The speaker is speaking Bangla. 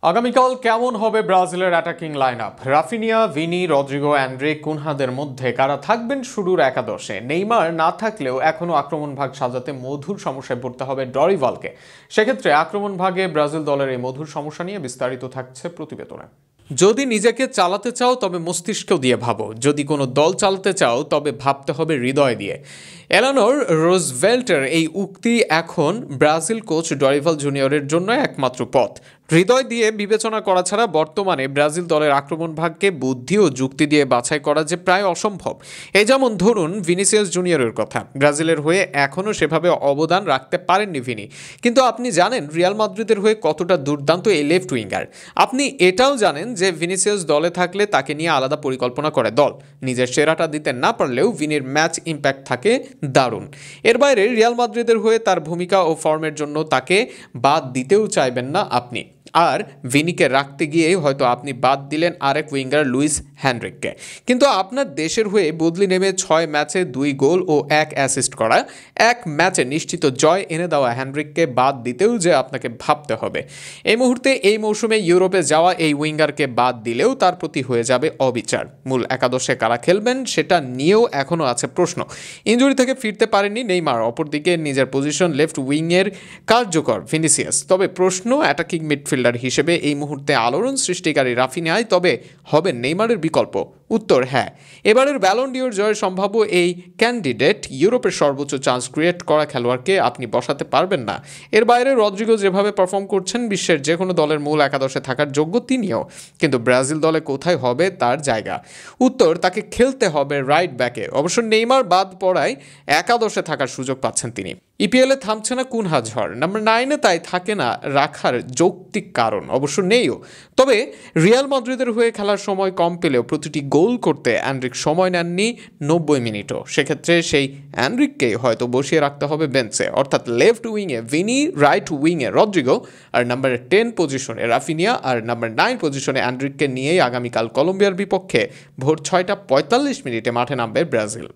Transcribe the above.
আগামীকাল কেমন হবে ব্রাজিলের attacking lineup? Raphinha, Vini, Rodrygo, Andre, কুনহাদের মধ্যে কারা থাকবেন শুরুর একাদশে? নেইমার না থাকলেও এখনও আক্রমণ ভাগ সাজাতে মধুর সমস্যায় পড়তে হবে ডরিভালকে। সেক্ষেত্রে আক্রমণ ভাগে ব্রাজিল দলের এই মধুর সমস্যা নিয়ে বিস্তারিত থাকছে প্রতিবেদনে। যদি নিজেকে চালাতে চাও তবে মস্তিষ্ক দিয়ে ভাবো, যদি কোনো দল চালাতে চাও তবে ভাবতে হবে হৃদয় দিয়ে। এলানোর রোজভেল্টের এই উক্তি এখন ব্রাজিল কোচ ডরিভাল জুনিয়রের জন্য একমাত্র পথ। হৃদয় দিয়ে বিবেচনা করা ছাড়া বর্তমানে ব্রাজিল দলের আক্রমণ ভাগকে বুদ্ধি ও যুক্তি দিয়ে বাছাই করা যে প্রায় অসম্ভব। এই যেমন ধরুন ভিনিসিয়াস জুনিয়রের কথা। ব্রাজিলের হয়ে এখনও সেভাবে অবদান রাখতে পারেননি ভিনি, কিন্তু আপনি জানেন রিয়াল মাদ্রিদের হয়ে কতটা দুর্দান্ত এই লেফট উইঙ্গার। আপনি এটাও জানেন যে ভিনিসিয়াস দলে থাকলে তাকে নিয়ে আলাদা পরিকল্পনা করে দল। নিজের সেরাটা দিতে না পারলেও ভিনির ম্যাচ ইম্প্যাক্ট থাকে দারুণ। এর বাইরে রিয়াল মাদ্রিদের হয়ে তার ভূমিকা ও ফর্মের জন্য তাকে বাদ দিতেও চাইবেন না আপনি। আর ভিনিকে রাখতে গিয়েই হয়তো আপনি বাদ দিলেন আরেক উইঙ্গার লুইস হ্যানরিককে। কিন্তু আপনার দেশের হয়ে বদলি নেমে 6 ম্যাচে 2 গোল ও 1 অ্যাসিস্ট করা, এক ম্যাচে নিশ্চিত জয় এনে দেওয়া হ্যানরিককে বাদ দিতেও যে আপনাকে ভাবতে হবে। এই মুহূর্তে এই মৌসুমে ইউরোপে যাওয়া এই উইঙ্গারকে বাদ দিলেও তার প্রতি হয়ে যাবে অবিচার। মূল একাদশে কারা খেলবেন সেটা নিয়েও এখনও আছে প্রশ্ন। ইনজুরি থেকে ফিরতে পারেননি নেইমার, অপরদিকে নিজের পজিশন লেফট উইংয়ের কার্যকর ভিনিসিয়াস। তবে প্রশ্ন, অ্যাটাকিং মিডফিল্ডার হিসেবে এই মুহূর্তে আলোড়ন সৃষ্টিকারী রাফিনিয়াই তবে হবে নেইমারের বিকল্প? উত্তর হ্যাঁ। এবারের ব্যালন ডিওর জয়ের সম্ভাব্য এই ক্যান্ডিডেট ইউরোপের সর্বোচ্চ চান্স ক্রিয়েট করা খেলোয়াড়কে আপনি বসাতে পারবেন না। এর বাইরে রদ্রিগো যেভাবে পারফর্ম করছেন বিশ্বের যে কোনো দলের মূল একাদশে থাকার যোগ্য তিনিও, কিন্তু ব্রাজিল দলে কোথায় হবে তার জায়গা? উত্তর, তাকে খেলতে হবে রাইট ব্যাকে। অবশ্য নেইমার বাদ পড়ায় একাদশে থাকার সুযোগ পাচ্ছেন তিনি। ইপিএলে থামছে না কুনহা ঝড়, নাম্বার 9-এ তাই থাকে না রাখার যৌক্তিক কারণ অবশ্য নেইও। তবে রিয়াল মাদ্রিদের হয়ে খেলার সময় কম পেলেও প্রতিটি গোল করতে অ্যান্ড্রিক সময় নেননি 90 মিনিটও। সেক্ষেত্রে সেই অ্যান্ড্রিককেই হয়তো বসিয়ে রাখতে হবে বেঞ্চে, অর্থাৎ লেফট উইংয়ে ভিনি, রাইট উইংয়ে রদ্রিগো, আর নাম্বার 10 পজিশনে রাফিনিয়া, আর নাম্বার 9 পজিশনে অ্যান্ড্রিককে নিয়েই আগামীকাল কলম্বিয়ার বিপক্ষে ভোর 6টা 45 মিনিটে মাঠে নামবে ব্রাজিল।